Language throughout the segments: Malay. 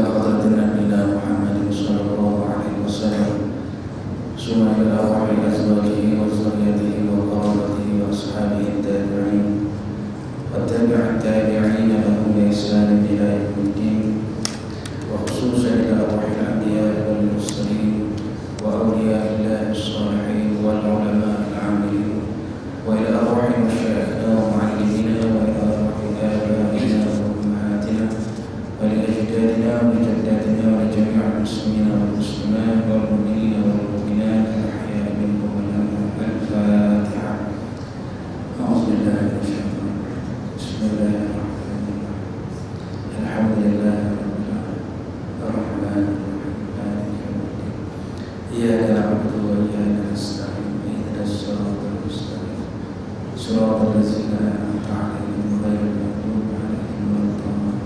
حضرة نبينا محمد صلى الله عليه وسلم ثم إلى أرواح أزواجه وذريته وقرابته وأصحابه التابعين والتابع التابعين لهم بإحسان إلى يوم الدين وخصوصا إلى أرواح الأنبياء والمرسلين وأولياء الله الصالحين والعلماء العاملين وإلى أرواح مشايخنا ومعلمينا وإلى أرواح آبائنا وأمهاتنا ولأجدادنا وجداتنا ولجميع المسلمين والمسلمات والمؤمنين والمؤمنات الأحياء منهم والأموات. الفاتحة. أعوذ بالله من الشيطان الرجيم. بسم الله الرحمن الرحيم. الحمد لله رب العالمين الرحمن الرحيم مالك يوم الدين إياك نعبد وإياك نستعين اهدنا الصراط المستقيم صراط الذين أنعمت عليهم غير المغضوب عليهم ولا الضالين.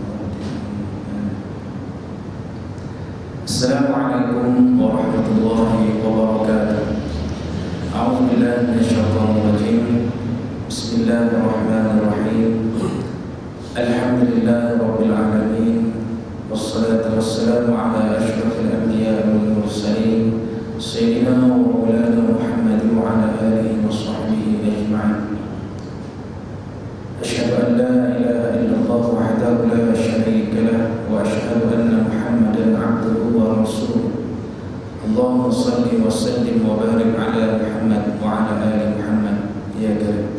السلام عليكم ورحمة الله وبركاته. أعوذ بالله من الشيطان الرجيم. بسم الله الرحمن الرحيم. الحمد لله رب العالمين والصلاة والسلام على أشرف الأنبياء والمرسلين سيدنا ومولانا محمد وعلى آله وصحبه أجمعين. أشهد أن لا إله إلا الله وحده لا شريك له وأشهد أن محمدا عبده ورسوله. اللهم صل وسلم وبارك على محمد وعلى آل محمد يا كريم.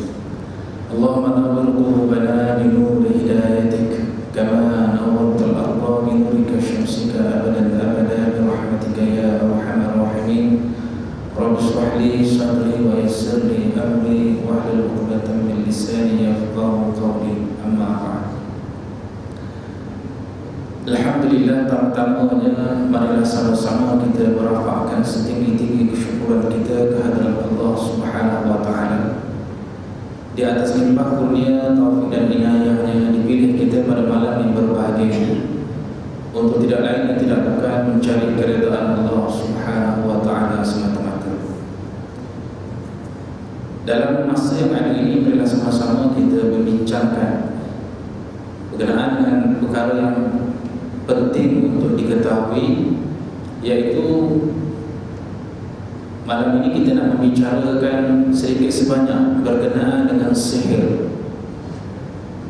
اللهم نور قلوبنا بنور هدايتك كما نورت الأرض بنور شمسك أبدا أبدا برحمتك يا أرحم الراحمين. رب اشرح لي صدري ويسر لي أمري واحلل عقدة من لساني يفقهوا قولي. أما بعد. Alhamdulillah, pertama-tamanya marilah sama-sama kita merafakkan setinggi-tinggi kesyukuran kita kehadirat Allah Subhanahu wa taala. Di atas limpah kurnia, taufik dan inayahnya dipilih kita pada malam yang berbahagia untuk tidak lain dan tidak bukan mencari keridhaan Allah Subhanahu wa taala semata-mata. Dalam masa yang ada ini, marilah sama-sama kita berbincangkan berkenaan dengan perkara yang penting untuk diketahui, yaitu malam ini kita nak membicarakan sedikit sebanyak berkenaan dengan sihir,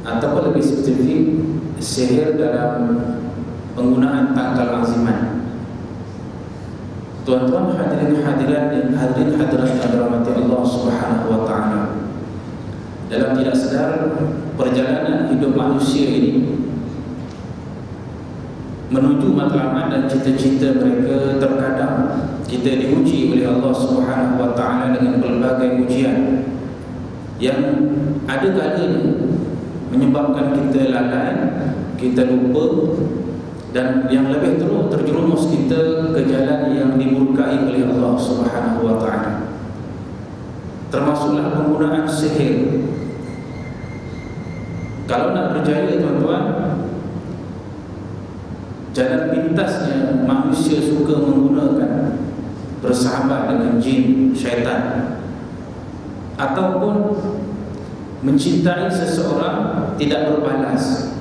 ataupun lebih spesifik sihir dalam penggunaan tangkal aziman. Tuan-tuan hadirin hadirat yang hadirat dirahmati Allah Subhanahu wa taala, dalam tidak sedar perjalanan hidup manusia ini menuju matlamat dan cita-cita mereka, terkadang kita diuji oleh Allah Subhanahu wa taala dengan pelbagai ujian yang ada kalanya menyebabkan kita lalai, kita lupa, dan yang lebih teruk terjerumus kita ke jalan yang dimurkai oleh Allah Subhanahu wa taala. Termasuklah penggunaan sihir. Kalau nak berjaya, tuan-tuan, jalan pintasnya manusia suka menggunakan bersahabat dengan jin, syaitan, ataupun mencintai seseorang tidak berbalas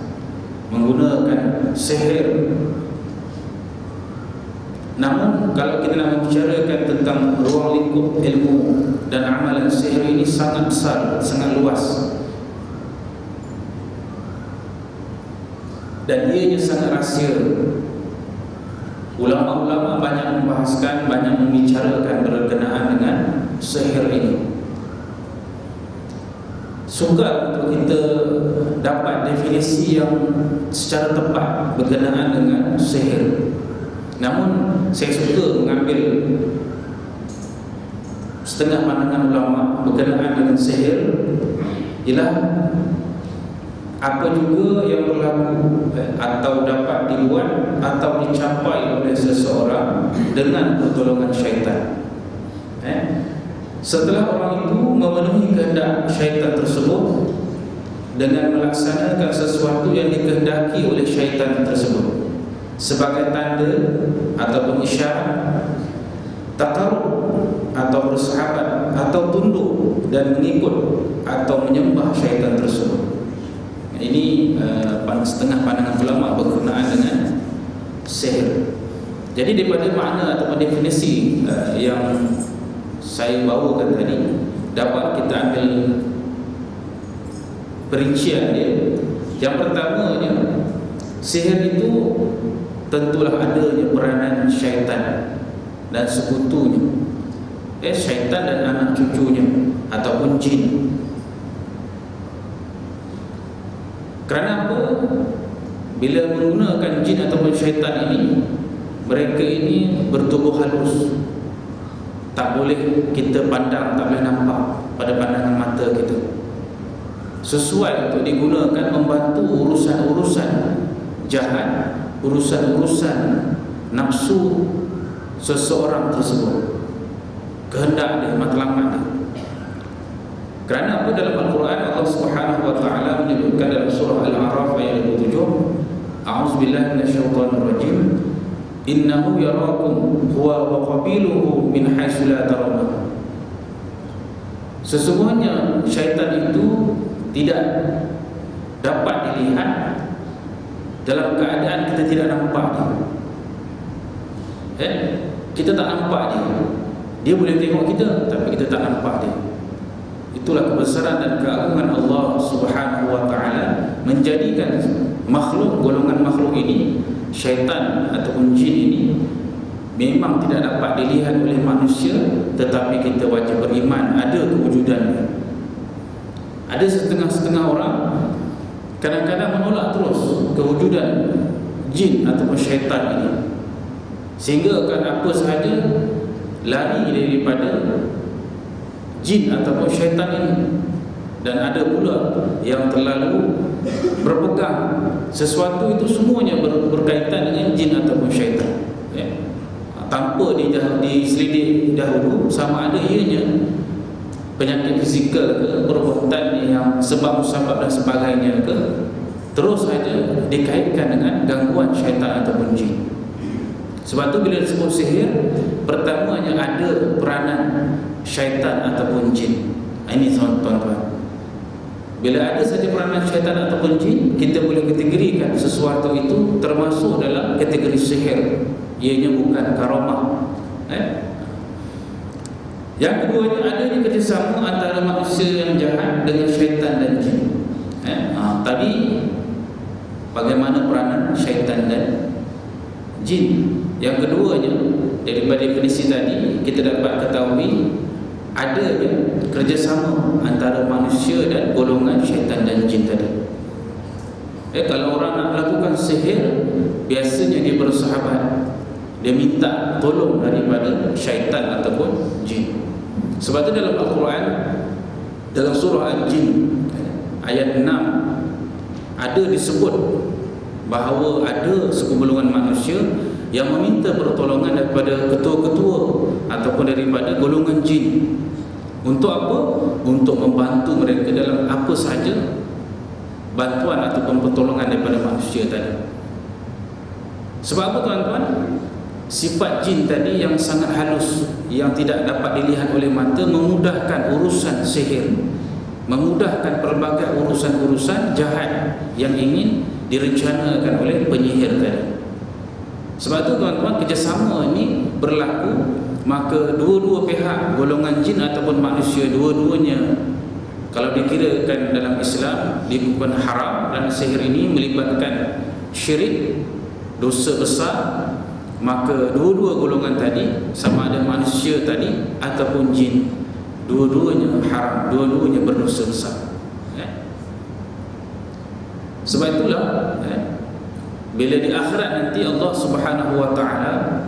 menggunakan sihir. Namun kalau kita nak membicarakan tentang ruang lingkup ilmu dan amalan sihir ini sangat besar, sangat luas, dan ianya sangat rahsia. Ulama-ulama banyak membahaskan, banyak membicarakan berkenaan dengan sihir ini. Sukar untuk kita dapat definisi yang secara tepat berkenaan dengan sihir. Namun saya suka mengambil setengah pandangan ulama berkenaan dengan sihir, ialah apa juga yang berlaku atau dapat dibuat atau dicapai oleh seseorang dengan pertolongan syaitan. Setelah orang itu memenuhi kehendak syaitan tersebut dengan melaksanakan sesuatu yang dikehendaki oleh syaitan tersebut sebagai tanda ataupun isyarat, takarub atau bersahabat atau tunduk dan mengikut atau menyembah syaitan tersebut. Ini setengah pandangan ulama berkenaan dengan sihir. Jadi daripada makna ataupun definisi yang saya bawakan tadi, dapat kita ambil perincian dia. Yang pertamanya, sihir itu tentulah adanya peranan syaitan dan sekutunya, syaitan dan anak cucunya ataupun jin. Kerana apa? Bila menggunakan jin ataupun syaitan ini, mereka ini bertubuh halus, tak boleh kita pandang, tak boleh nampak pada pandangan mata kita. Sesuai untuk digunakan membantu urusan-urusan jahat, urusan-urusan nafsu seseorang tersebut, kehendak dia, matlamat dia. Kerana apa? Dalam Al-Quran Allah Subhanahu wa taala menyebutkan dalam surah Al-A'raf ayat 27, A'udzubillahi minasyaitonir rajim, innahu yarakum huwa wa qabiluhu min haitsu la tarawna. Sesungguhnya syaitan itu tidak dapat dilihat dalam keadaan kita tidak nampak dia. Kita tak nampak dia. Dia boleh tengok kita, tapi kita tak nampak dia. Itulah kebesaran dan keagungan Allah Subhanahu wa taala menjadikan makhluk, golongan makhluk ini, syaitan ataupun jin ini, memang tidak dapat dilihat oleh manusia, tetapi kita wajib beriman ada kewujudannya. Ada setengah-setengah orang kadang-kadang menolak terus kewujudan jin ataupun syaitan ini, sehingga kan apa sahaja lari daripada jin ataupun syaitan ini. Dan ada pula yang terlalu berpegang sesuatu itu semuanya berkaitan dengan jin ataupun syaitan, tanpa diselidik dahulu sama ada ianya penyakit fizikal ke, perbuatan yang sebab musabab dan sebagainya ke, terus saja dikaitkan dengan gangguan syaitan ataupun jin. Sebab tu bila disebut sihir, pertamanya ada peranan syaitan ataupun jin. Ini tuan-tuan, bila ada saja peranan syaitan ataupun jin, kita boleh kategorikan sesuatu itu termasuk dalam kategori sihir, ianya bukan karamah. Yang keduanya, adanya kerjasama antara manusia yang jahat dengan syaitan dan jin. Tadi bagaimana peranan syaitan dan jin. Yang keduanya, daripada definisi tadi kita dapat ketahui adanya kerjasama antara manusia dan golongan syaitan dan jin tadi. Kalau orang nak melakukan sihir, biasanya dia bersahabat, dia minta tolong daripada syaitan ataupun jin. Sebab itu dalam Al-Quran, dalam surah Al-Jin ayat 6, ada disebut bahawa ada sekumpulan manusia yang meminta pertolongan daripada ketua-ketua ataupun daripada golongan jin. Untuk apa? Untuk membantu mereka dalam apa sahaja bantuan ataupun pertolongan daripada manusia tadi. Sebab apa tuan-tuan? Sifat jin tadi yang sangat halus, yang tidak dapat dilihat oleh mata, memudahkan urusan sihir, memudahkan pelbagai urusan-urusan jahat yang ingin direncanakan oleh penyihir tadi. Sebab itu tuan-tuan, kerjasama ini berlaku, maka dua-dua pihak, golongan jin ataupun manusia, dua-duanya kalau dikirakan dalam Islam bukan haram, dan sihir ini melibatkan syirik, dosa besar, maka dua-dua golongan tadi, sama ada manusia tadi ataupun jin, dua-duanya haram, dua-duanya berdosa besar. Sebab itulah bila di akhirat nanti Allah Subhanahu wa taala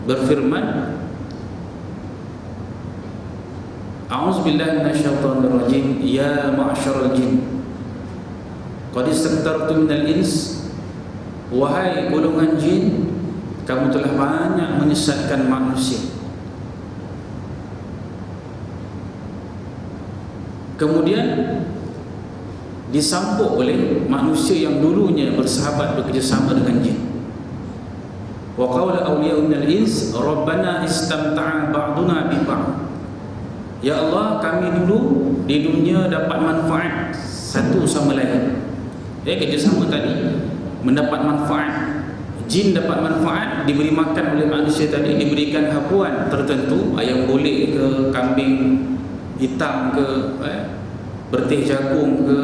berfirman, A'udzubillahi minasyaitonir rajim, ya ma'syaral jin qad istaktartum minal ins, wahai golongan jin, kamu telah banyak menyesatkan manusia. Kemudian disambut oleh manusia yang dulunya bersahabat, bekerjasama dengan jin. Wa qala awliya'un al-ins rabbana istamta'a ba'duna bi ba'd. Ya Allah, kami dulu di dunia dapat manfaat satu sama lain. Kerjasama tadi mendapat manfaat jin dapat manfaat, diberi makan oleh manusia tadi, diberikan hapuan tertentu, ayam golek ke, kambing hitam ke, berteh jagung ke,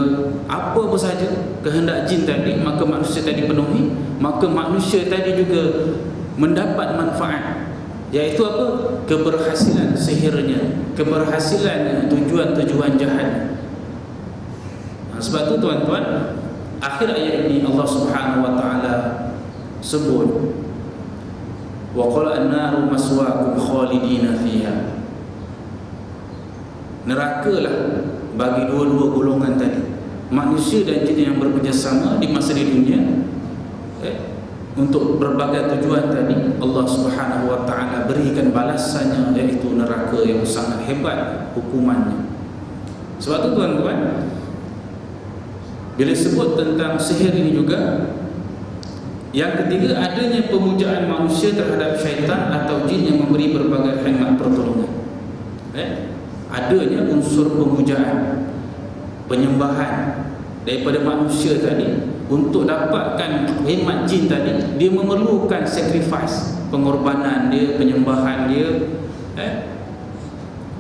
apa saja kehendak jin tadi, maka manusia tadi penuhi, maka manusia tadi juga mendapat manfaat, iaitu apa? Keberhasilan sihirnya, keberhasilan tujuan-tujuan jahat. Sebab itu tuan-tuan, akhir ayat ini Allah Subhanahu wa taala sebut, wa qala an-naru maswaakum khalidina fiha. Nerakalah bagi dua-dua golongan tadi, manusia dan jin yang bekerjasama di masa di dunia untuk berbagai tujuan tadi. Allah Subhanahu wa taala berikan balasannya, iaitu neraka yang sangat hebat hukumannya. Sebab itu tuan-tuan, bila sebut tentang sihir ini juga, yang ketiga, adanya pemujaan manusia terhadap syaitan atau jin yang memberi berbagai khidmat pertolongan. Adanya unsur pemujaan, penyembahan daripada manusia tadi untuk dapatkan khidmat jin tadi. Dia memerlukan sacrifice, pengorbanan dia, penyembahan dia.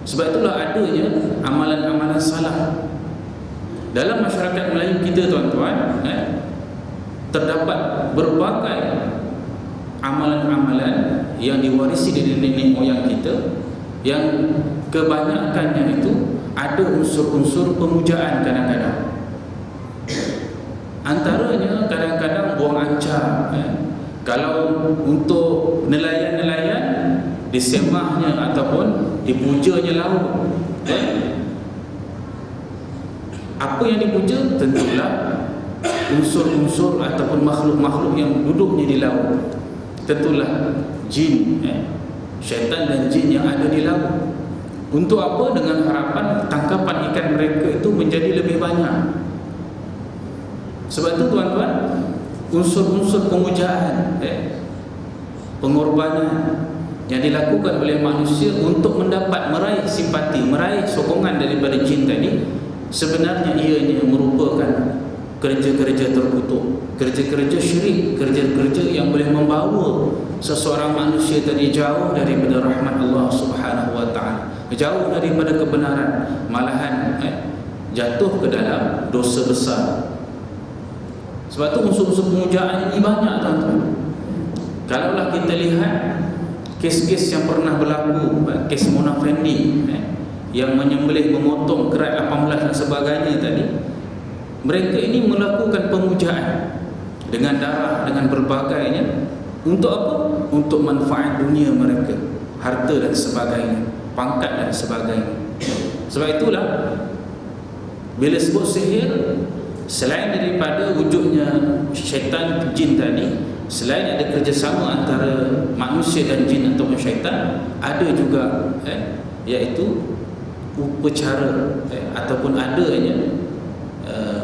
Sebab itulah adanya amalan-amalan salah dalam masyarakat Melayu kita tuan-tuan. Terdapat berbagai amalan-amalan yang diwarisi dari nenek moyang kita, yang kebanyakannya itu ada unsur-unsur pemujaan. Kadang-kadang antaranya kadang-kadang buang anca, kalau untuk nelayan-nelayan disembahnya ataupun dipujanya laut. Apa yang dipuja? Tentulah unsur-unsur ataupun makhluk-makhluk yang duduknya di laut. Tentulah jin, syaitan dan jin yang ada di laut. Untuk apa? Dengan harapan tangkapan ikan mereka itu menjadi lebih banyak. Sebab itu tuan-tuan, unsur-unsur pemujaan, pengorbanan yang dilakukan oleh manusia untuk mendapat, meraih simpati, meraih sokongan daripada jin tadi, sebenarnya ianya merupakan kerja-kerja terkutuk, kerja-kerja syirik, kerja-kerja yang boleh membawa seseorang manusia tadi jauh daripada rahmat Allah Subhanahu wa taala, jauh daripada kebenaran, malahan jatuh ke dalam dosa besar. Sebab itu unsur-unsur pemujaan ini banyak tuan-tuan. Kalaulah kita lihat kes-kes yang pernah berlaku, kes Mona Fendi yang menyembelih, memotong kerat 18 dan sebagainya tadi, mereka ini melakukan pemujaan dengan darah, dengan berbagainya. Untuk apa? Untuk manfaat dunia mereka, harta dan sebagainya, pangkat dan sebagainya. Sebab itulah bila sebut sihir, selain daripada wujudnya syaitan jin tadi, selain ada kerjasama antara manusia dan jin atau syaitan, ada juga iaitu upacara ataupun adanya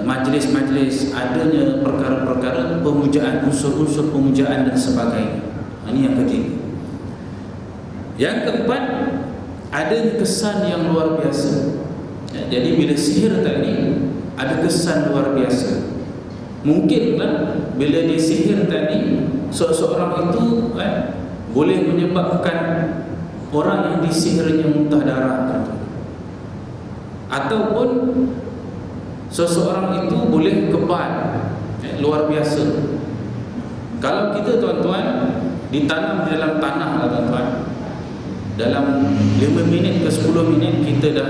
majlis-majlis, adanya perkara-perkara pemujaan, unsur-unsur pemujaan dan sebagainya. Ini yang ketiga. Yang keempat, adanya kesan yang luar biasa. Jadi bila sihir tadi ada kesan luar biasa. Mungkinlah bila dia sihir tadi, seseorang itu boleh menyebabkan orang yang disihirnya muntah darah, ataupun seseorang itu boleh kebal, luar biasa. Kalau kita tuan-tuan ditanam di dalam tanah lah tuan-tuan, dalam 5 minit ke 10 minit kita dah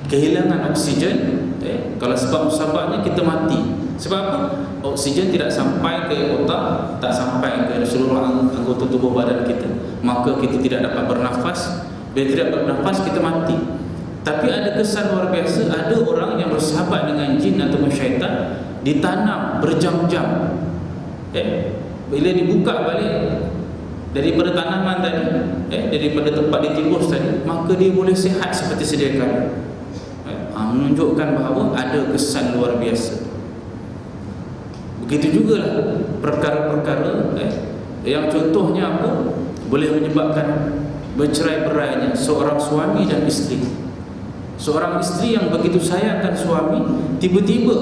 kehilangan oksigen. Kalau sebab musababnya kita mati. Sebab apa? Oksigen tidak sampai ke otak, tak sampai ke seluruh anggota tubuh badan kita, maka kita tidak dapat bernafas. Bila tidak bernafas, kita mati. Tapi ada kesan luar biasa. Ada orang yang bersahabat dengan jin atau syaitan, ditanam berjam-jam. Bila dibuka balik daripada tanaman tadi, daripada tempat ditibus tadi, maka dia boleh sihat seperti sedia kala. Menunjukkan bahawa ada kesan luar biasa. Begitu jugalah perkara-perkara yang contohnya apa? Boleh menyebabkan bercerai-berainya seorang suami dan isteri. Seorang isteri yang begitu sayangkan suami, tiba-tiba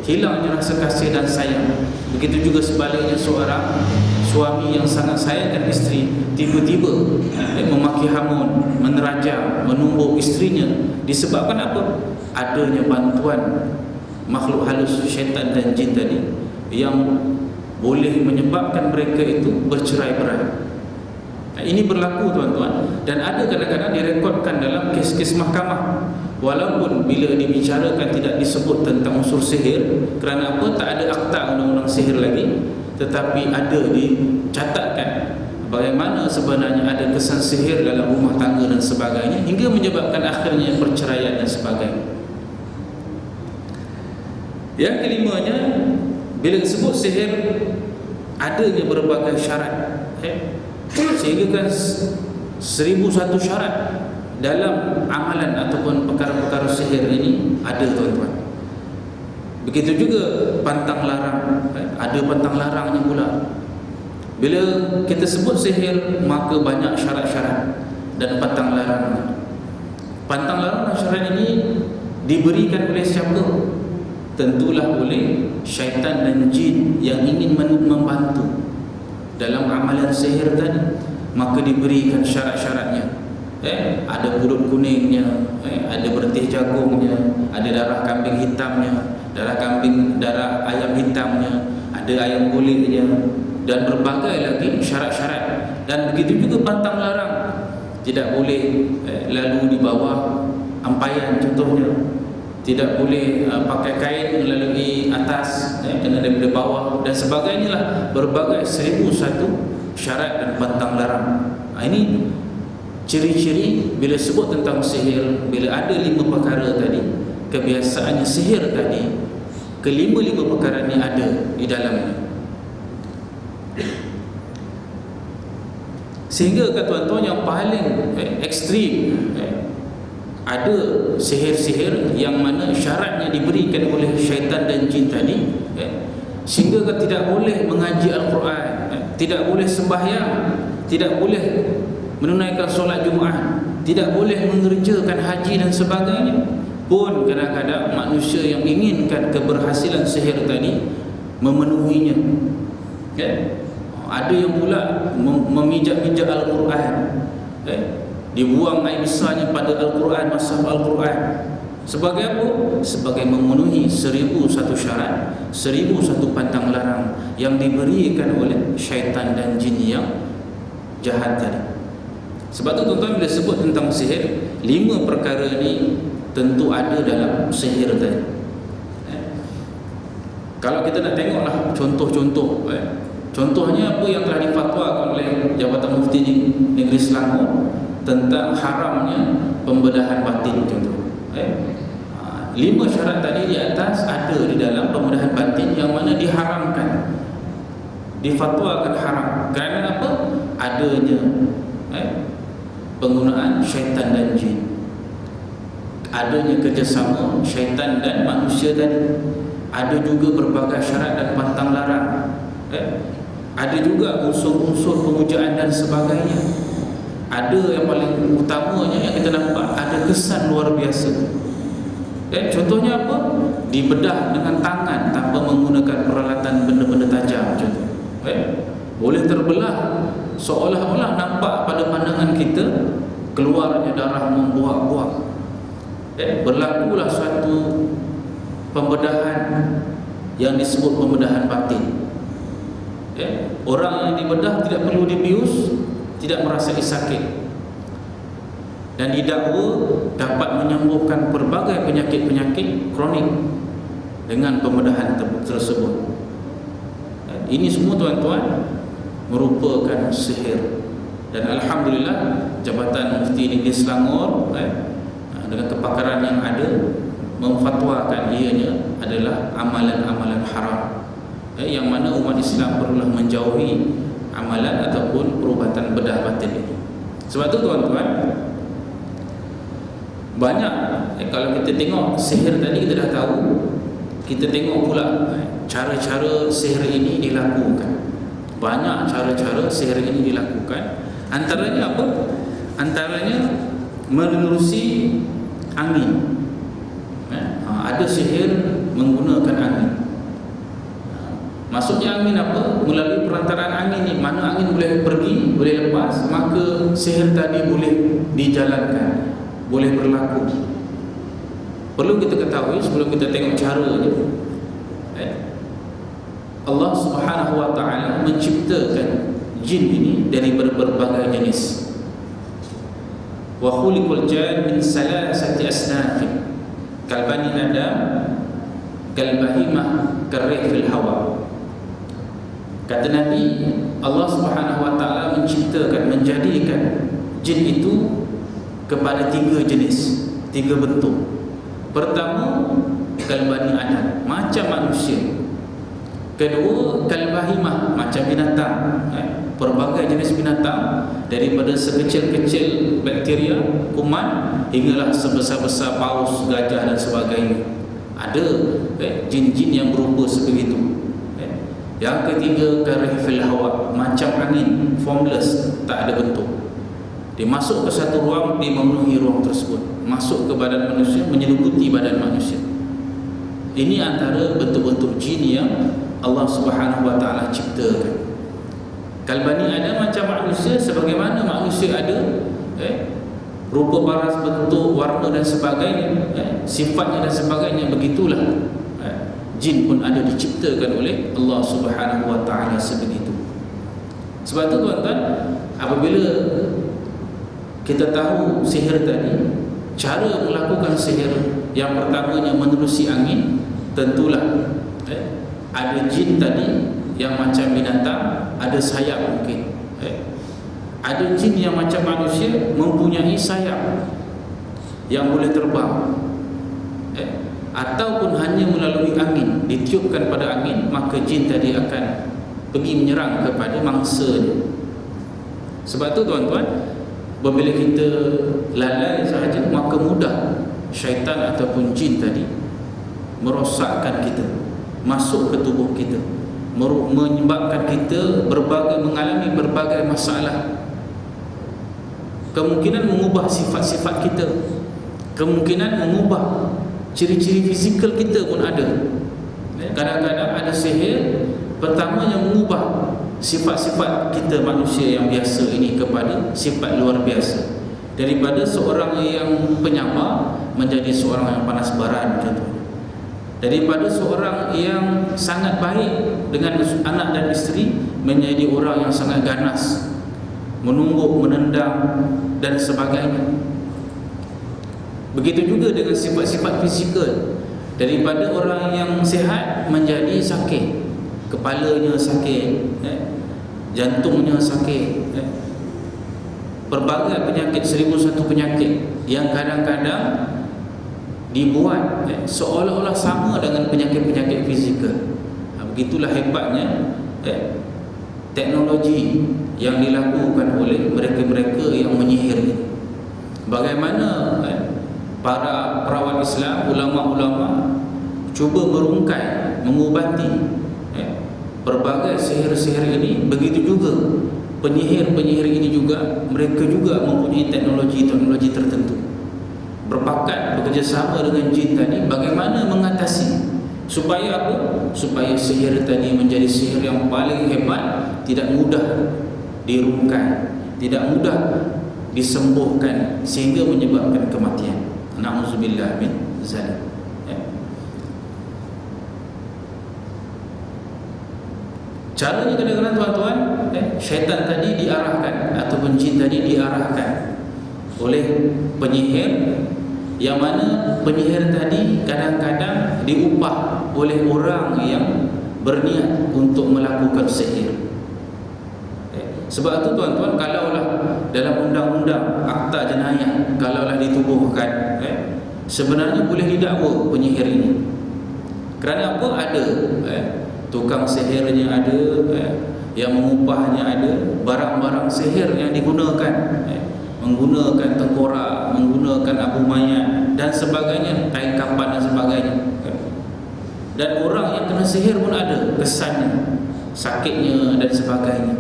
hilangnya rasa kasih dan sayang. Begitu juga sebaliknya, seorang suami yang sangat sayangkan isteri tiba-tiba memaki hamun, menerajam, menumbuk istrinya. Disebabkan apa? Adanya bantuan makhluk halus syaitan dan jin tadi yang boleh menyebabkan mereka itu bercerai-berai. Ini berlaku tuan-tuan, dan ada kadang-kadang direkodkan dalam kes-kes mahkamah. Walaupun bila dibicarakan tidak disebut tentang unsur sihir, kerana apa? Tak ada akta undang-undang sihir lagi, tetapi ada dicatatkan bagaimana sebenarnya ada kesan sihir dalam rumah tangga dan sebagainya, hingga menyebabkan akhirnya perceraian dan sebagainya. Yang kelimanya, bila disebut sihir, adanya berbagai syarat, sehingga kan 1001 syarat dalam amalan ataupun perkara-perkara sihir ini ada tuan-tuan. Begitu juga pantang larang, ada pantang larangnya pula. Bila kita sebut sihir, maka banyak syarat-syarat dan pantang larangnya. Pantang larang dan syarat ini diberikan oleh siapa? Tentulah oleh syaitan dan jin yang ingin membantu dalam amalan sihir tadi. Maka diberikan syarat-syaratnya. Ada pulut kuningnya, ada bertih jagungnya, ada darah kambing hitamnya, darah ayam hitamnya, ada ayam kulitnya, dan berbagai lagi syarat-syarat. Dan begitu juga pantang larang, tidak boleh lalu di bawah ampayan contohnya, tidak boleh pakai kain melalui atas, kena daripada bawah dan sebagainya lah. Berbagai 1001 syarat dan pantang larang. Ini ciri-ciri bila sebut tentang sihir. Bila ada 5 perkara tadi, kebiasaannya sihir tadi, kelima-lima perkara ini ada di dalamnya. Sehingga tuan-tuan yang paling ekstrim, ada sihir-sihir yang mana syaratnya diberikan oleh syaitan dan jin tadi, sehingga tidak boleh mengaji Al-Quran, tidak boleh sembahyang, tidak boleh menunaikan solat Jumaat, tidak boleh mengerjakan haji dan sebagainya. Pun kadang-kadang manusia yang inginkan keberhasilan sihir tadi memenuhinya. Ada yang pula memijak-mijak Al-Quran, dibuang air besarnya pada Al-Quran, mushaf Al-Quran. Sebagai apa? Sebagai memenuhi 1001 syarat, 1001 pantang larang yang diberikan oleh syaitan dan jin yang jahat tadi. Sebab tu tuan-tuan, bila sebut tentang sihir, 5 perkara ni tentu ada dalam sihir tadi. Kalau kita nak tengoklah contoh-contoh, contohnya apa yang telah difatwakan oleh Jabatan Mufti Negeri Selangor tentang haramnya pembedahan batin contoh. 5 syarat tadi di atas ada di dalam pembedahan batin yang mana diharamkan, difatwakan haram. Kerana apa? Adanya penggunaan syaitan dan jin, adanya kerjasama syaitan dan manusia tadi. Ada juga berbagai syarat dan pantang larang, ada juga unsur-unsur pemujaan dan sebagainya. Ada yang paling utamanya yang kita nampak, ada kesan luar biasa. Contohnya apa? Dibedah dengan tangan tanpa menggunakan peralatan benda-benda tajam contoh. Boleh terbelah, seolah-olah nampak pada pandangan kita keluarnya darah membuak-buak. Berlakulah suatu pembedahan yang disebut pembedahan batin. Orang yang dibedah tidak perlu dibius, tidak merasai sakit, dan didakwa dapat menyembuhkan berbagai penyakit-penyakit kronik dengan pembedahan tersebut. Ini semua tuan-tuan merupakan sihir. Dan alhamdulillah Jabatan Mufti Negeri Selangor dengan kepakaran yang ada memfatwakan ianya adalah amalan-amalan haram, yang mana umat Islam perlulah menjauhi amalan ataupun perubatan bedah batin ini. Sebab tu tuan-tuan, banyak kalau kita tengok sihir tadi kita dah tahu, kita tengok pula cara-cara sihir ini dilakukan. Banyak cara-cara sihir ini dilakukan. Antaranya apa? Antaranya menerusi angin. Ada sihir menggunakan angin. Maksudnya angin apa? Melalui perantaraan angin ni, mana angin boleh pergi, boleh lepas, maka sihir tadi boleh dijalankan, boleh berlaku. Perlu kita ketahui sebelum kita tengok caranya, Allah Subhanahu wa ta'ala menciptakan jin ini dari berbagai jenis. Wa khuliqal jan min salasati asnafin kal bani adam kal bahimah karih fil hawa. Kata Nabi, Allah Subhanahu wa ta'ala menciptakan, menjadikan jin itu kepada 3 jenis, 3 bentuk. Pertama, kalbani adam, macam manusia. Kedua, kalbahimah, macam binatang, pelbagai jenis binatang, daripada sekecil-kecil bakteria, kuman, hinggalah sebesar-besar paus, gajah dan sebagainya. Ada jin-jin yang berupa sebegitu. Yang ketiga, karih fil hawa, macam angin, formless, tak ada bentuk. Dia masuk ke satu ruang, dia memenuhi ruang tersebut, masuk ke badan manusia, menyelubuti badan manusia. Ini antara bentuk-bentuk jin yang Allah Subhanahu wa ta'ala ciptakan. Kalbani ada macam manusia, sebagaimana manusia ada rupa paras, bentuk, warna dan sebagainya, sifatnya dan sebagainya, begitulah jin pun ada, diciptakan oleh Allah Subhanahu wa ta'ala sebegitu. Sebab itu tuan-tuan, apabila kita tahu sihir tadi, cara melakukan sihir yang pertamanya menerusi angin, tentulah ada jin tadi yang macam binatang, ada sayap mungkin. Ada jin yang macam manusia, mempunyai sayap yang boleh terbang, ataupun hanya melalui angin, ditiupkan pada angin, maka jin tadi akan pergi menyerang kepada mangsanya. Sebab tu tuan-tuan, apabila kita lalai sahaja, maka mudah syaitan ataupun jin tadi merosakkan kita, masuk ke tubuh kita, menyebabkan kita mengalami berbagai masalah. Kemungkinan mengubah sifat-sifat kita, kemungkinan mengubah ciri-ciri fizikal kita pun ada. Kadang-kadang ada sihir pertama yang mengubah sifat-sifat kita manusia yang biasa ini kepada sifat luar biasa. Daripada seorang yang penyamar menjadi seorang yang panas baran contohnya. Daripada seorang yang sangat baik dengan anak dan isteri menjadi orang yang sangat ganas, menumbuk, menendang dan sebagainya. Begitu juga dengan sifat-sifat fizikal. Daripada orang yang sihat menjadi sakit, kepalanya sakit, jantungnya sakit, berbagai penyakit, 1001 penyakit yang kadang-kadang dibuat seolah-olah sama dengan penyakit-penyakit fizikal. Begitulah hebatnya teknologi yang dilakukan oleh mereka-mereka yang menyihir ini. Bagaimana para perawat Islam, ulama-ulama cuba merungkai, mengubati berbagai sihir-sihir ini. Begitu juga penyihir-penyihir ini juga, mereka juga mempunyai teknologi-teknologi tertentu, berpakat bekerjasama dengan jin tadi bagaimana mengatasi, supaya apa? Supaya sihir tadi menjadi sihir yang paling hebat, tidak mudah dirungkai, tidak mudah disembuhkan sehingga menyebabkan kematian. Na'udzubillah min zalik. Caranya kadang-kadang tuan-tuan, syaitan tadi diarahkan ataupun jin tadi diarahkan oleh penyihir, yang mana penyihir tadi kadang-kadang diupah oleh orang yang berniat untuk melakukan sihir. Sebab itu tuan-tuan, kalaulah dalam undang-undang akta jenayah, kalaulah ditubuhkan, sebenarnya boleh didakwa penyihir ini. Kerana apa? Ada tukang sihirnya, ada yang mengupahnya, ada barang-barang sihir yang digunakan, menggunakan tengkorak, menggunakan abu mayat dan sebagainya, kain kapan dan sebagainya. Dan orang yang kena sihir pun ada kesannya, sakitnya dan sebagainya.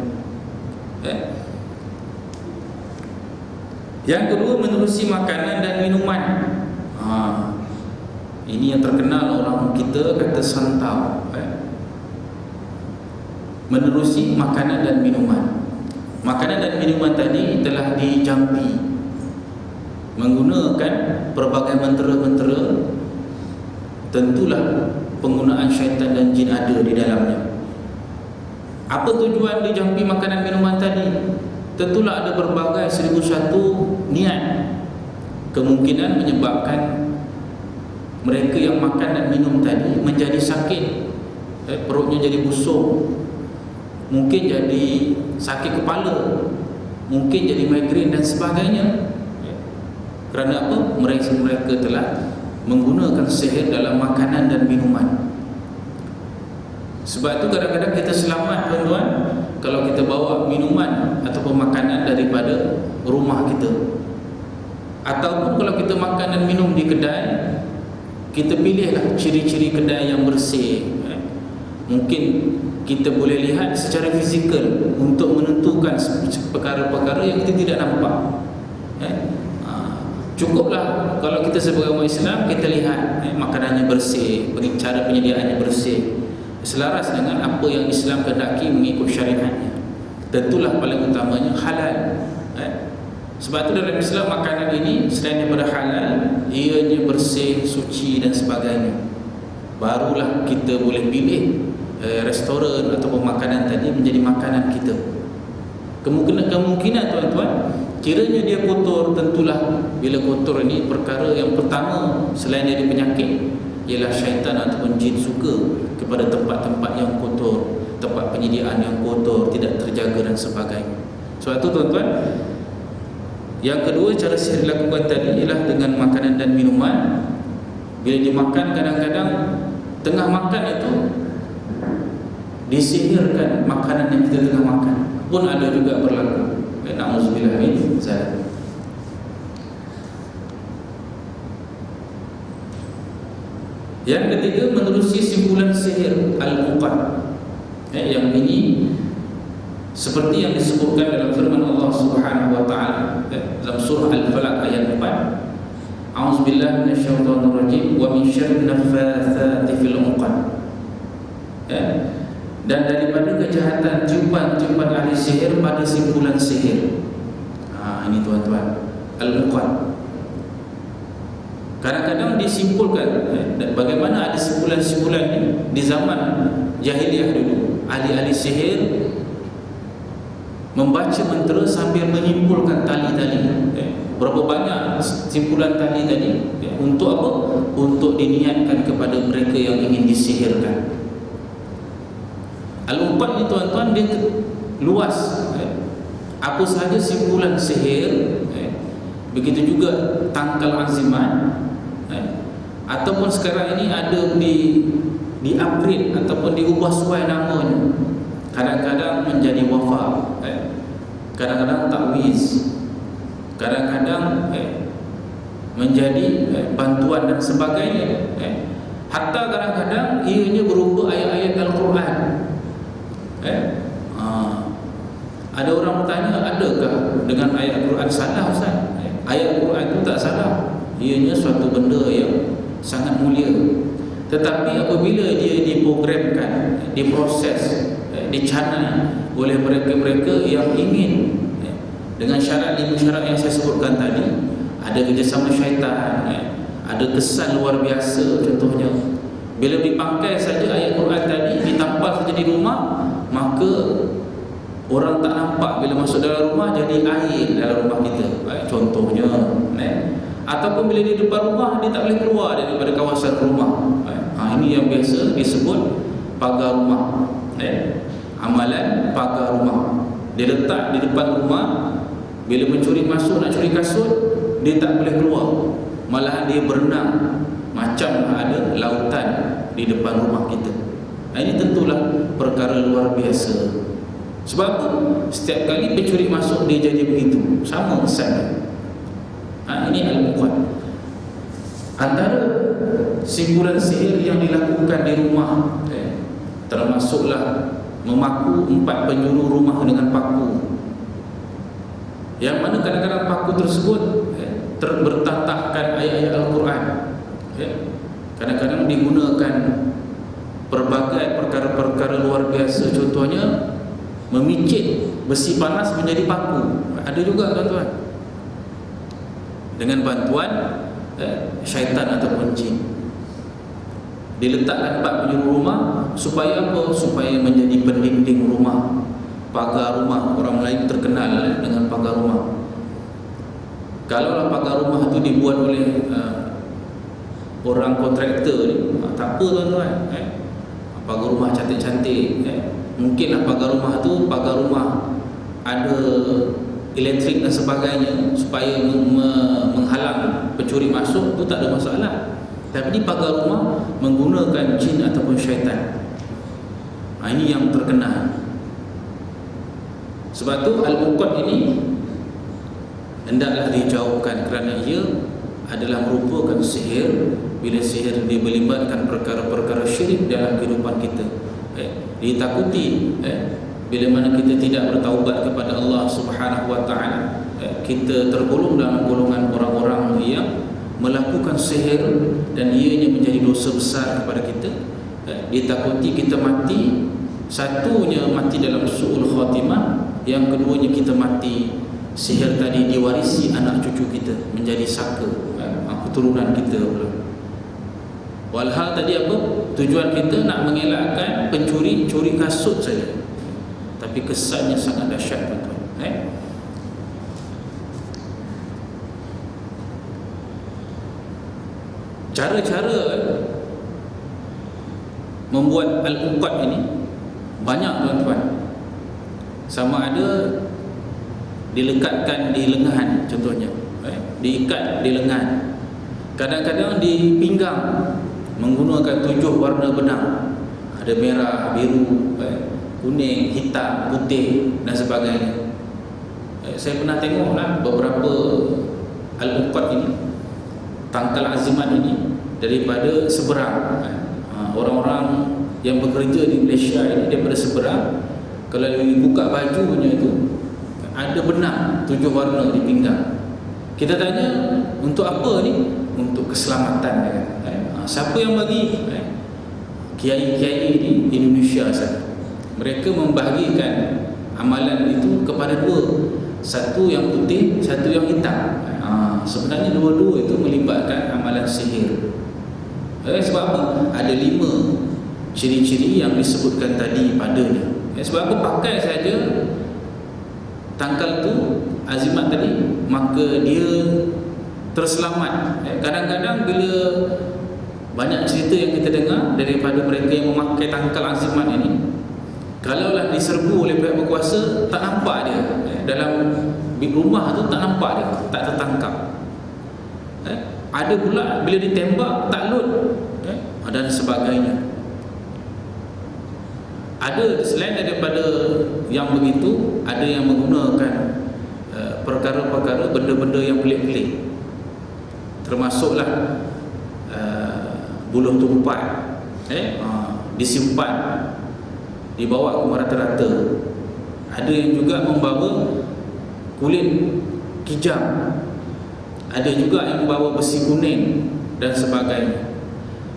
Yang kedua, menerusi makanan dan minuman. Ini yang terkenal orang kita kata santau, menerusi makanan dan minuman. Makanan dan minuman tadi telah dijampi menggunakan pelbagai mentera-mentera. Tentulah penggunaan syaitan dan jin ada di dalamnya. Apa tujuan dijampi makanan minuman tadi? Tentulah ada berbagai 1001 niat. Kemungkinan menyebabkan mereka yang makan dan minum tadi menjadi sakit, perutnya jadi busuk, mungkin jadi sakit kepala, mungkin jadi migrain dan sebagainya. Kerana apa? Mereka telah menggunakan sihir dalam makanan dan minuman. Sebab itu kadang-kadang kita selamat tuan-tuan kalau kita bawa minuman ataupun makanan daripada rumah kita. Ataupun kalau kita makan dan minum di kedai, kita pilihlah ciri-ciri kedai yang bersih. Mungkin kita boleh lihat secara fizikal untuk menentukan perkara-perkara yang kita tidak nampak. Cukuplah kalau kita sebagai umat Islam, kita lihat makanannya bersih, cara penyediaannya bersih, selaras dengan apa yang Islam kehendaki mengikut syariatnya. Tentulah paling utamanya halal. Sebab itu dalam Islam makanan ini selain daripada halal, ianya bersih, suci dan sebagainya. Barulah kita boleh pilih restoran ataupun makanan tadi menjadi makanan kita. Kemungkinan tuan-tuan, kiranya dia kotor, tentulah bila kotor ini perkara yang pertama selain dari penyakit ialah syaitan ataupun jin suka kepada tempat-tempat yang kotor, tempat penyediaan yang kotor, tidak terjaga dan sebagainya. Sebab itu tuan-tuan, yang kedua cara sihir dilakukan tadi ialah dengan makanan dan minuman. Bila dimakan, kadang-kadang tengah makan itu disihirkan makanan yang kita tengah makan, pun ada juga berlaku. Na'udzubillah min zalik. Yang ketiga, menerusi simpulan sihir al-uqad. Yang ini seperti yang disebutkan dalam firman Allah Subhanahu wa taala dalam surah Al-Falaq ayat 4. A'udzubillahi minasyaitonir rajim wa min syarrin naffatsati fil 'uqad. Dan daripada kejahatan tiupan-tiupan ahli sihir pada simpulan sihir. Ini tuan-tuan, al-uqad. Kadang-kadang disimpulkan bagaimana ada simpulan-simpulan ini di zaman jahiliah dulu. Ahli-ahli sihir membaca mentera sambil menyimpulkan tali-tali. Berapa banyak simpulan tali tadi? Untuk apa? Untuk diniatkan kepada mereka yang ingin disihirkan. Al-uqad ni tuan-tuan dia luas. Apa sahaja simpulan sihir, begitu juga tangkal azimat, ataupun sekarang ini ada di-upgrade ataupun diubah suai namanya. Kadang-kadang menjadi wafa, kadang-kadang takwiz, kadang-kadang menjadi bantuan dan sebagainya. Hatta kadang-kadang ianya berupa ayat-ayat Al-Quran. Ada orang bertanya, adakah dengan ayat Al-Quran salah Ustaz? Ayat Al-Quran itu tak salah, ianya suatu benda yang sangat mulia. Tetapi apabila dia diprogramkan, diproses, dicanai oleh mereka-mereka yang ingin dengan syarat 5 syarat yang saya sebutkan tadi, ada kerjasama syaitan, ada kesan luar biasa. Contohnya, bila dipangkai saja ayat Quran tadi, ditampal saja di rumah, maka orang tak nampak bila masuk dalam rumah jadi air dalam rumah kita. Contohnya, ataupun bila di depan rumah dia tak boleh keluar daripada kawasan rumah. Ini yang biasa disebut pagar rumah. Amalan pagar rumah. Dia letak di depan rumah. Bila pencuri masuk nak curi kasut, dia tak boleh keluar, malahan dia berenang macam ada lautan di depan rumah kita. Ini tentulah perkara luar biasa. Sebab tu setiap kali pencuri masuk dia jadi begitu, sama kesannya. Ini al-uqad. Antara simpulan sihir yang dilakukan di rumah, termasuklah memaku 4 penjuru rumah dengan paku, yang mana kadang-kadang paku tersebut bertatahkan ayat-ayat Al-Quran. Kadang-kadang digunakan berbagai perkara-perkara luar biasa. Contohnya memicit besi panas menjadi paku. Ada juga tuan-tuan, dengan bantuan syaitan ataupun jin. Diletakkan 4 penjuru rumah supaya apa? Supaya menjadi pendinding rumah, pagar rumah. Orang Melayu terkenal dengan pagar rumah. Kalau pagar rumah itu dibuat oleh orang kontraktor ni, tak apa tuan-tuan, pagar rumah cantik-cantik, mungkinlah pagar rumah tu pagar rumah ada elektrik dan sebagainya supaya menghalang pencuri masuk, tu tak ada masalah. Tapi di pagar rumah menggunakan jin ataupun syaitan. Ini yang terkenal. Sebab tu al-uqad ini hendaklah dijauhkan, kerana ia adalah merupakan sihir. Bila sihir dia melibatkan perkara-perkara syirik dalam kehidupan kita, ditakuti. Bila mana kita tidak bertaubat kepada Allah Subhanahu wa taala, kita tergolong dalam golongan orang-orang yang melakukan sihir, dan ianya menjadi dosa besar kepada kita. Ditakuti kita mati, satunya mati dalam su'ul khatimah, yang keduanya kita mati sihir tadi diwarisi anak cucu kita, menjadi saka keturunan kita pula. Walhal tadi apa? Tujuan kita nak mengelakkan pencuri curi kasut saja, tapi kesannya sangat dahsyat tuan-tuan. Cara-cara membuat al-uqad ini banyak tuan-tuan. Sama ada dilekatkan di lengan, contohnya diikat di lengan, kadang-kadang di pinggang menggunakan 7 warna benang. Ada merah, biru, kuning, hitam, putih dan sebagainya. Saya pernah tengoklah beberapa al-uqad ini, tangkal azimat ini, daripada Seberang. Orang-orang yang bekerja di Malaysia ini daripada Seberang, kalau dibuka bajunya itu ada benang 7 warna di pinggang. Kita tanya, untuk apa ni? Untuk keselamatan. Siapa yang bagi? Kiai-kiai di Indonesia saja. Mereka membahagikan amalan itu kepada 2, satu yang putih, satu yang hitam. Sebenarnya dua-dua itu melibatkan amalan sihir. Sebab apa? Ada 5 ciri-ciri yang disebutkan tadi padanya. Sebab apa? Pakai saja tangkal tu, azimat tadi, maka dia terselamat. Kadang-kadang bila banyak cerita yang kita dengar daripada mereka yang memakai tangkal azimat ini, kalaulah diserbu oleh pihak berkuasa, tak nampak dia dalam rumah tu, tak nampak dia, tak tertangkap. Ada pula bila ditembak tak lut, dan sebagainya. Ada selain daripada yang begitu, ada yang menggunakan perkara-perkara, benda-benda yang pelik-pelik, termasuklah buluh tumpat, disimpan, dibawa ke rata-rata. Ada yang juga membawa kulit kijang, ada juga yang membawa besi kuning dan sebagainya.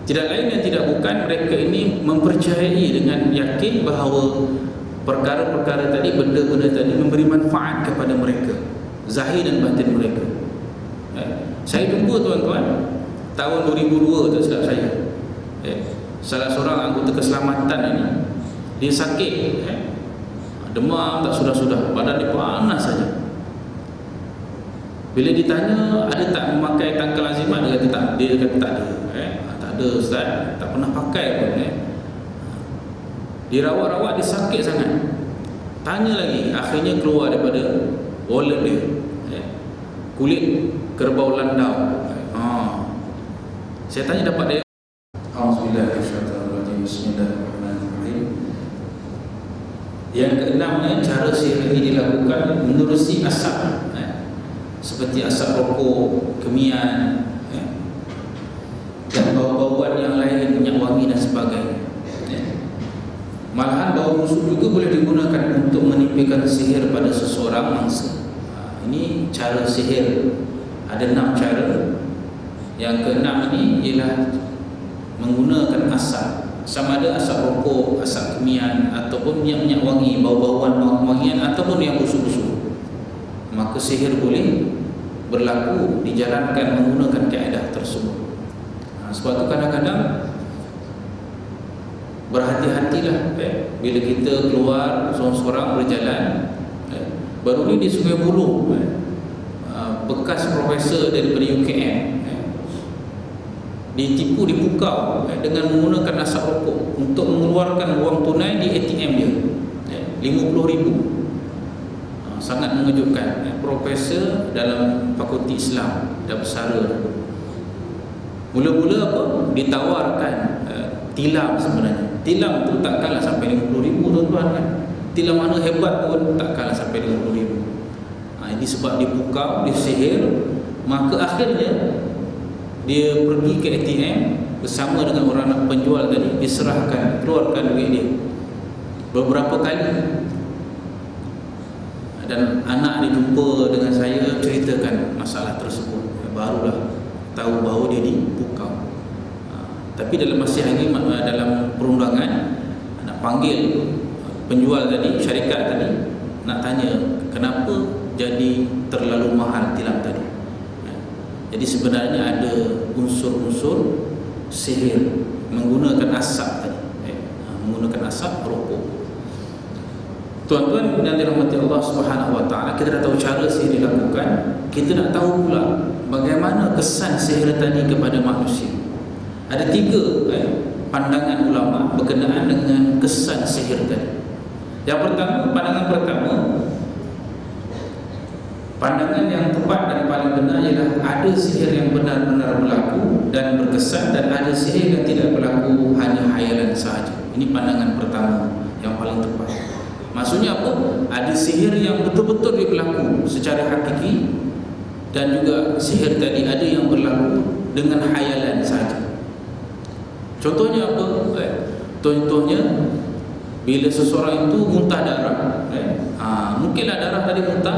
Tidak lain dan tidak bukan, mereka ini mempercayai dengan yakin bahawa perkara-perkara tadi, benda-benda tadi memberi manfaat kepada mereka, zahir dan batin mereka. Saya jumpa tuan-tuan tahun 2002 tak silap saya, salah seorang anggota keselamatan ini, dia sakit, demam tak sudah-sudah, badan dia panas saja. Bila ditanya ada tak memakai tangkal azimat, dia kata tak. Dia kata tak ada. Tak ada ustaz, tak pernah pakai pun. Dirawat-rawat, dia sakit sangat. Tanya lagi, akhirnya keluar daripada wallet dia, kulit kerbau landau. Saya tanya dapat dia. Bismillahirrahmanirrahim. Yang keenamnya, cara sihir ini dilakukan menerusi asap, seperti asap rokok, kemian, dan bau-bauan yang lain, minyak wangi dan sebagainya. Malahan bau busuk juga boleh digunakan untuk menimpakan sihir pada seseorang mangsa. Ini cara sihir. Ada 6 cara. Yang keenam ini ialah menggunakan asap, sama ada asap rokok, asap kemian, ataupun minyak-minyak wangi, bau-bauan wangian, ataupun yang busuk-busuk, maka sihir boleh berlaku dijalankan menggunakan kaedah tersebut. Sebab itu kadang-kadang berhati-hatilah bila kita keluar seorang-seorang berjalan. Baru ni di Sungai Buloh, bekas profesor daripada UKM ditipu, dipukau dengan menggunakan asap rokok untuk mengeluarkan wang tunai di ATM dia, 50,000. Sangat mengejutkan. Profesor dalam Fakulti Islam dan Besara. Mula-mula apa? Ditawarkan tilam sebenarnya. Tilam tu tak kalah sampai 50,000 tuan-tuan kan. Tilam mana hebat pun tak kalah sampai 50,000. Ini sebab dipukau, disihir, maka akhirnya dia pergi ke ATM bersama dengan orang nak penjual tadi, diserahkan, keluarkan duit dia beberapa kali. Dan anak dia jumpa dengan saya, ceritakan masalah tersebut. Barulah tahu bahawa dia dipukau. Tapi dalam masih lagi dalam perundangan nak panggil penjual tadi, syarikat tadi, nak tanya kenapa jadi terlalu mahal tilam tadi. Jadi sebenarnya ada unsur-unsur sihir menggunakan asap tadi, menggunakan asap rokok. Tuan-tuan yang dirahmati Allah Subhanahu wa taala, kita dah tahu cara sihir dilakukan, kita nak tahu pula bagaimana kesan sihir tadi kepada manusia. Ada 3 pandangan ulama berkenaan dengan kesan sihir tadi. Yang pertama, pandangan yang tepat dan paling benar ialah ada sihir yang benar-benar berlaku dan berkesan, dan ada sihir yang tidak berlaku, hanya hayalan sahaja. Ini pandangan pertama yang paling tepat. Maksudnya apa? Ada sihir yang betul-betul berlaku secara hakiki, dan juga sihir tadi ada yang berlaku dengan hayalan sahaja. Contohnya apa? Contohnya bila seseorang itu muntah darah, mungkinlah darah tadi muntah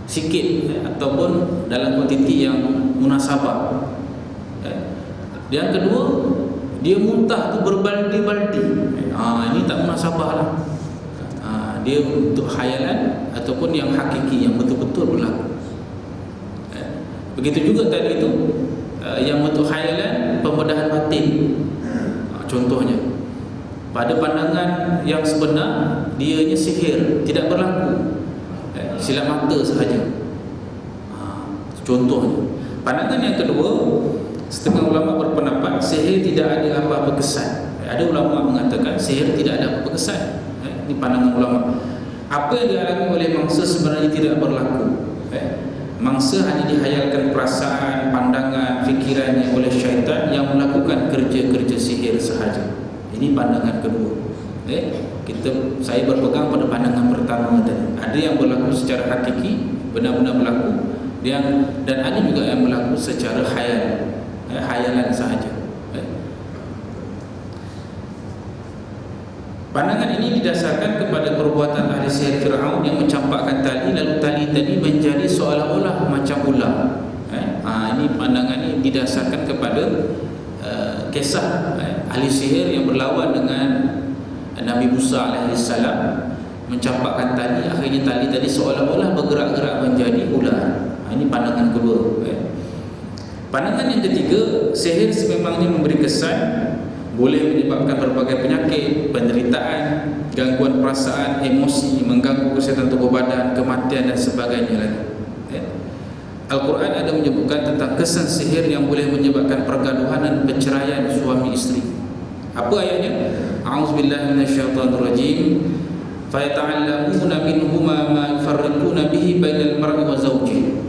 sikit, ataupun dalam kuantiti yang munasabah. Yang kedua, dia muntah tu berbaldi-baldi. Ini tak munasabah lah. Dia untuk khayalan ataupun yang hakiki, yang betul-betul berlaku. Begitu juga tadi itu yang untuk khayalan, pembedahan batin. Contohnya, pada pandangan yang sebenar, dianya sihir, tidak berlaku, silap mata sahaja. Contohnya. Pandangan yang kedua, setengah ulama berpendapat sihir tidak ada apa-apa kesan. Ada ulama mengatakan sihir tidak ada apa-apa kesan. Ini pandangan ulama. Apa yang dialami oleh mangsa sebenarnya tidak berlaku. Mangsa hanya dihayalkan perasaan, pandangan, fikirannya oleh syaitan yang melakukan kerja-kerja sihir sahaja. Ini pandangan kedua. Saya berpegang pada pandangan pertama tadi. Ada yang berlaku secara hakiki, benar-benar berlaku, dan ada juga yang berlaku secara hayalan sahaja. Pandangan ini didasarkan kepada perbuatan ahli sihir Fir'aun yang mencampakkan tali, lalu tali tadi menjadi seolah-olah macam ular. Ini pandangan ini didasarkan kepada kisah ahli sihir yang berlawan dengan Nabi Musa alaihissalam, mencampakkan tali, akhirnya tali tadi seolah-olah bergerak-gerak menjadi ular. Ini pandangan kedua. Pandangan yang ketiga, sihir sememangnya memberi kesan, boleh menyebabkan berbagai penyakit, penderitaan, gangguan perasaan, emosi, mengganggu kesihatan tubuh badan, kematian dan sebagainya lagi. Al-Quran ada menyebutkan tentang kesan sihir yang boleh menyebabkan pergaduhan dan perceraian suami isteri. Apa ayatnya? A'udzubillahi minasyaitonirrajim. Fa yata'allamuna minhuma ma yufarriquna bihi bainal mar'i wa zawjihi.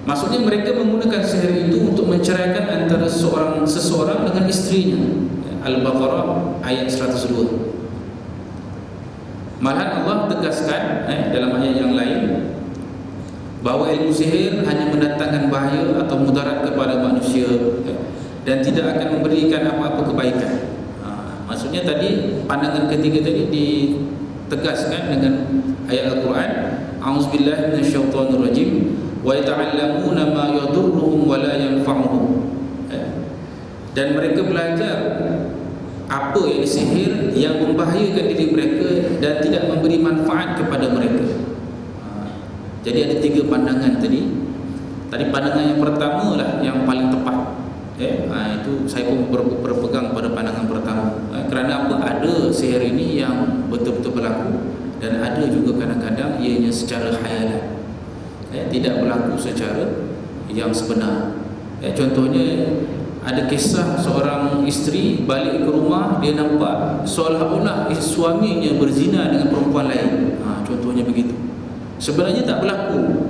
Maksudnya mereka menggunakan sihir itu untuk menceraikan antara seseorang dengan istrinya. Al-Baqarah ayat 102. Malahan Allah tegaskan dalam ayat yang lain bahawa ilmu sihir hanya mendatangkan bahaya atau mudarat kepada manusia dan tidak akan memberikan apa-apa kebaikan. Maksudnya tadi pandangan ketiga tadi ditegaskan dengan ayat Al-Quran, A'udzubillahi minasyaitonirrajim, wa yata'allamuna ma yadurruhum wa la yanfa'uhum. dan mereka belajar apa yang disihir yang membahayakan diri mereka dan tidak memberi manfaat kepada mereka. Jadi ada 3 pandangan tadi. Pandangan yang pertama lah yang paling tepat. Itu saya pun berpegang pada pandangan pertama. Kerana apa? Ada sihir ini yang betul-betul berlaku dan ada juga kadang-kadang ianya secara khayalan, tidak berlaku secara yang sebenar. Contohnya ada kisah seorang isteri balik ke rumah, dia nampak seolah-olah suaminya berzina dengan perempuan lain. Contohnya begitu. Sebenarnya tak berlaku.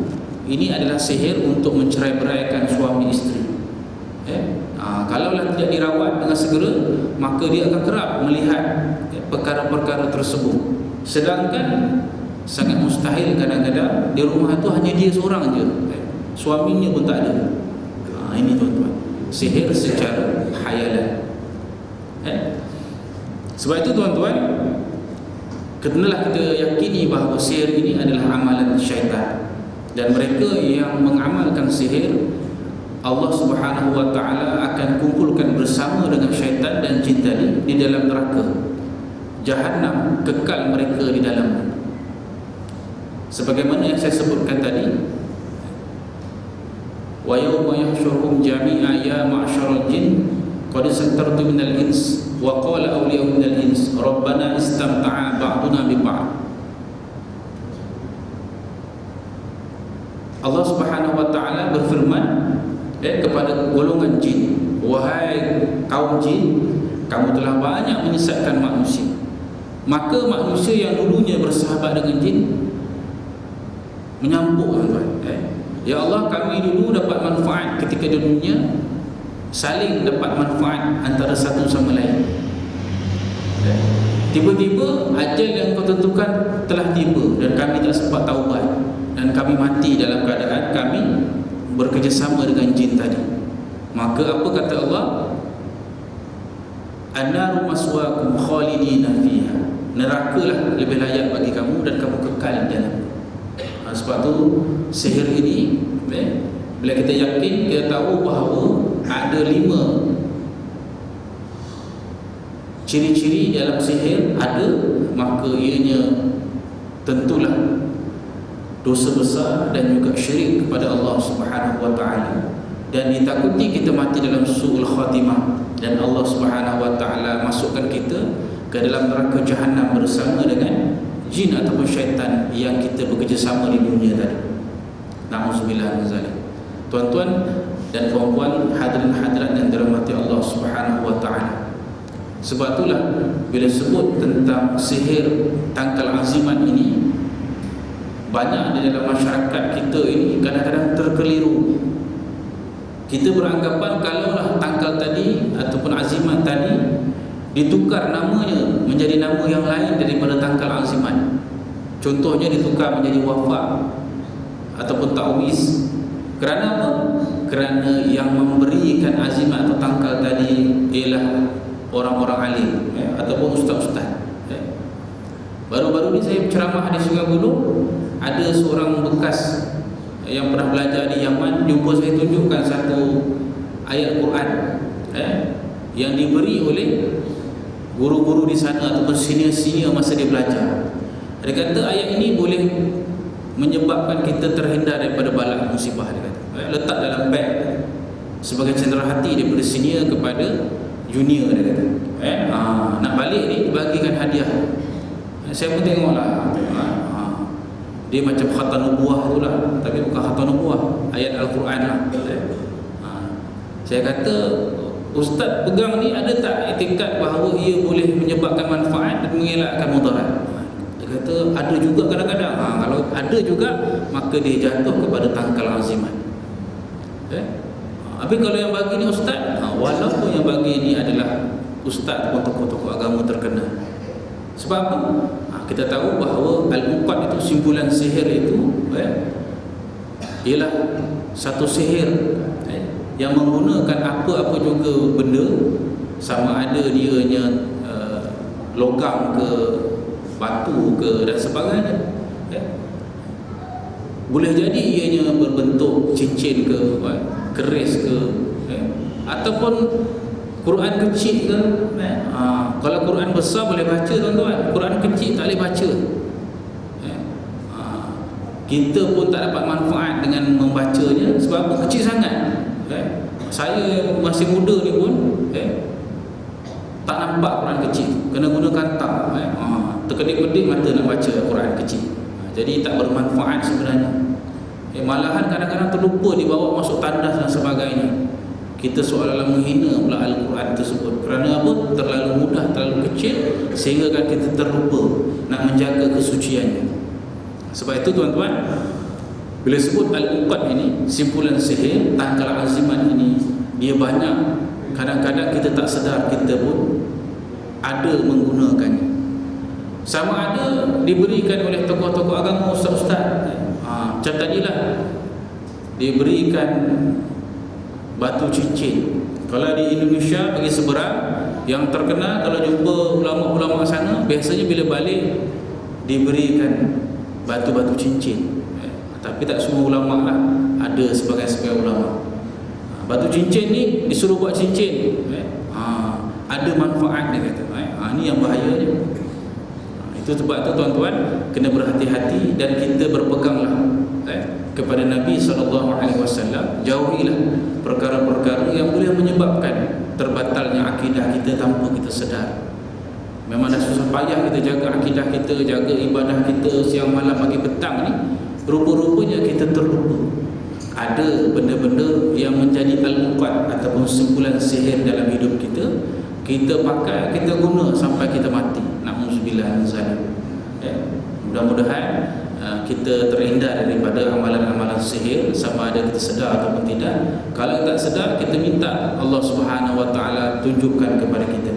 Ini adalah sihir untuk mencerai-beraikan suami isteri. Kalaulah tidak dirawat dengan segera, maka dia akan kerap melihat perkara-perkara tersebut. Sedangkan sangat mustahil kadang-kadang di rumah itu hanya dia seorang je, suaminya pun tak ada. Ini tuan-tuan, sihir secara khayalan. Sebab itu tuan-tuan, kenalah kita yakini bahawa sihir ini adalah amalan syaitan, dan mereka yang mengamalkan sihir, Allah Subhanahu wa taala akan kumpulkan bersama dengan syaitan dan jin tadi di dalam neraka Jahannam, kekal mereka di dalamnya. Sebagaimana yang saya sebutkan tadi, wa yawma yahsyuruhum jami'a ya ma'syaral jin qad sattartu minal ins wa qala awliya'u minal ins rabbana istamta'a ba'duna bi ba'd. Allah Subhanahu wa taala berfirman kepada golongan jin, wahai kaum jin, kamu telah banyak menyesatkan manusia. Maka manusia yang dulunya bersahabat dengan jin menyambut, ya Allah, kami dulu dapat manfaat ketika di dunia, saling dapat manfaat antara satu sama lain. Tiba-tiba ajal yang kau tentukan telah tiba dan kami tak sempat taubat, dan kami mati dalam keadaan kami bekerjasama dengan jin tadi. Maka apa kata Allah? An-naru maswaakum khalidina fiha. Nerakalah lebih layak bagi kamu dan kamu kekal di dalam. Sebab tu sihir ini, bila kita yakin, kita tahu bahawa ada 5 ciri-ciri dalam sihir ada, maka ianya tentulah dosa besar dan juga syirik kepada Allah Subhanahu wa taala, dan ditakuti kita mati dalam su'ul khatimah, dan Allah Subhanahu wa taala masukkan kita ke dalam neraka Jahannam bersama dengan jin ataupun syaitan yang kita bekerjasama di dunia tadi. Na'udzubillah min zalik. Tuan-tuan dan puan-puan, hadirin hadirat yang dirahmati Allah Subhanahu wa taala, sebab itulah bila sebut tentang sihir tangkal azimat ini, banyak di dalam masyarakat kita ini kadang-kadang terkeliru. Kita beranggapan kalaulah tangkal tadi ataupun azimat tadi ditukar namanya menjadi nama yang lain daripada tangkal azimat, contohnya ditukar menjadi wafa ataupun ta'wiz, kerana apa? Kerana yang memberikan azimat atau tangkal tadi ialah orang-orang alim, ataupun ustaz-ustaz. Baru-baru ni saya ceramah di Sungai Buloh, ada seorang bekas yang pernah belajar di Yaman jumpa saya tunjukkan satu ayat Quran yang diberi oleh guru-guru di sana ataupun senior-senior masa dia belajar. Dia kata ayat ini boleh menyebabkan kita terhindar daripada bala musibah. Dia kata letak dalam beg sebagai cenderahati daripada senior kepada junior. Dia kata nak balik ni dibagikan hadiah. Saya pun tengoklah, dia macam khatam nubuah tu lah, tapi bukan khatam nubuah, ayat Al-Quran lah. Saya kata, ustaz pegang ni ada tak etikat bahawa ia boleh menyebabkan manfaat dan mengelakkan mudarat? Dia kata ada juga kadang-kadang. Kalau ada juga, maka dia jatuh kepada tangkal azimat. Tapi kalau yang bagi ni ustaz, walaupun yang bagi ni adalah ustaz atau tokoh-tokoh agama terkenal. Sebab apa? Kita tahu bahawa Al-Uqad itu, simpulan sihir itu ialah satu sihir yang menggunakan apa-apa juga benda, sama ada dianya logam ke, batu ke dan sebagainya. Boleh jadi ianya berbentuk cincin ke, keris ke, ataupun Quran kecil ke? Kalau Quran besar boleh baca tuan-tuan, Quran kecil tak boleh baca. Kita pun tak dapat manfaat dengan membacanya sebab kecil sangat. Saya masih muda ni pun tak nampak Quran kecil, kena guna kantang. Terkedip-kedip mata nak baca Quran kecil. Jadi tak bermanfaat sebenarnya. Malahan kadang-kadang terlupa dibawa masuk tandas dan sebagainya. Kita seolah-olah menghina pula Al-Quran tersebut. Kerana apa? Terlalu mudah, terlalu kecil, sehingga kan kita terlupa nak menjaga kesuciannya. Sebab itu tuan-tuan, bila sebut Al-Uqad ini, simpulan sihir, tangkal azimat ini, dia banyak. Kadang-kadang kita tak sedar kita pun ada menggunakannya. Sama ada diberikan oleh tokoh-tokoh agama, ustaz-ustaz. Macam tadilah diberikan batu cincin. Kalau di Indonesia pergi seberang, yang terkenal kalau jumpa ulama-ulama sana, biasanya bila balik diberikan batu-batu cincin. Tapi tak semua ulama lah, ada sebagai ulama. Batu cincin ni disuruh buat cincin, ada manfaat dia kata. Ini yang bahayanya. Itu sebab tu tuan-tuan kena berhati-hati dan kita berpeganglah kepada Nabi SAW. Jauhilah perkara-perkara yang boleh menyebabkan terbatalnya akidah kita tanpa kita sedar. Memang dah susah payah kita jaga akidah kita, jaga ibadah kita siang malam pagi petang ni, rupa-rupanya kita terlupa. Ada benda-benda yang menjadi al-uqad ataupun simpulan sihir dalam hidup kita, kita pakai, kita guna sampai kita mati. Na'udzubillah min zalik. Mudah-mudahan kita terhindar daripada amalan-amalan sihir, sama ada kita sedar ataupun tidak. Kalau tak sedar, kita minta Allah Subhanahu Wa Taala tunjukkan kepada kita.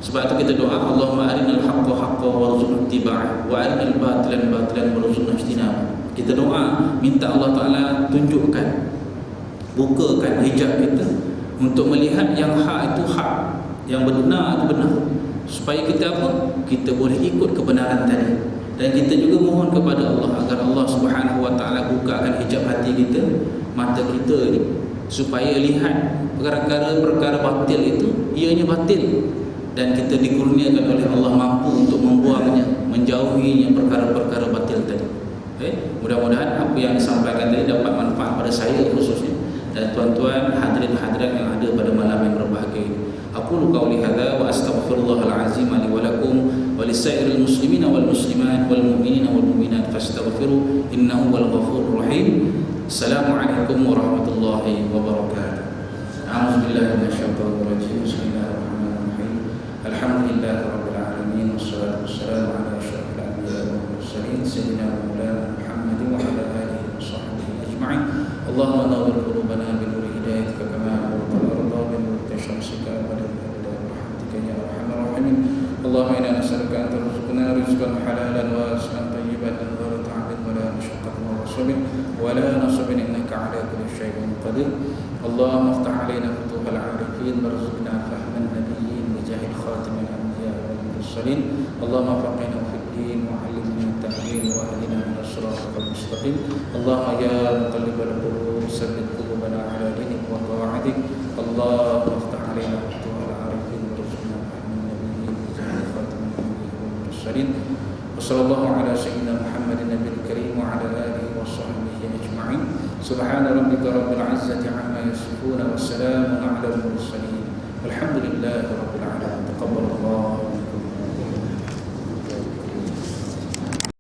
Sebab itu kita doa, Allahumma arinal haqqa haqqan warzuqna ittiba'ah wa arinal batilan batilan warzuqna ijtinabah. Kita doa minta Allah Taala tunjukkan, bukakan hijab kita untuk melihat yang hak itu hak, yang benar itu benar, supaya kita apa? Kita boleh ikut kebenaran tadi. Dan kita juga mohon kepada Allah agar Allah Subhanahu Wa Taala bukakan hijab hati kita, mata kita ni, supaya lihat perkara-perkara batil itu ianya batil, dan kita dikurniakan oleh Allah mampu untuk membuangnya, menjauhinya perkara-perkara batil tadi. Mudah-mudahan apa yang disampaikan tadi dapat manfaat pada saya khususnya dan tuan-tuan hadirin-hadirat yang ada pada malam yang berbahagia ini. Aqulu qawli hadza wa astaghfirullahal azim li wa lakum wa lisairil muslimina wal muslimat wal mu'minina wal mu'minat fastaghfiru innahu wal ghafurur rahim. Assalamualaikum warahmatullahi wabarakatuh. A'udzubillahi minasyaitonir rajim. Bismillahirrahmanirrahim. Alhamdulillahirabbil alamin wassalatu wassalamu ala asyrafil anbiya'i wal mursalin sayyidina maulana Muhammadin wa ala alihi wa sahbihi ajma'in. Allahumma nawwir qulubana bi nuri hidayatika kama nawwarta al-ardha bi nuri syamsika wa bi rahmatika ya arhamar rahimin. Allahumma inna nas'aluka an tarzuqna rizqan halalan wa rizqan tayyiban ghayra ta'abin wa la mashaqqatin wa rasabin wa la nasabin innaka 'ala kulli syai'in qadir. Allahumma iftah 'alaina futuhal 'arifin warzuqna fahman nabiyyin bi jahil khatimil anbiya wal mursalin. Allahumma faqihna fid din wa 'allimna at-ta'wil wa ahdina ila siratal mustaqim. Allahumma ya muqallibal qulub sabbit qulubana 'ala dinik wa ta'atik. Allahumma iftah 'alaina futuhal 'arifin warzuqna fahman nabiyyin bi jahil khatimil anbiya wal mursalin. Wa sallallahu 'ala sayyidina Muhammadin nabiyil karim wa 'ala alihi wa sahbihi ajma'in. Subhana rabbika rabbil 'izzati 'amma yasifun wa salamun 'alal mursalin. Walhamdulillahi rabbil 'alamin. Taqabbalallahu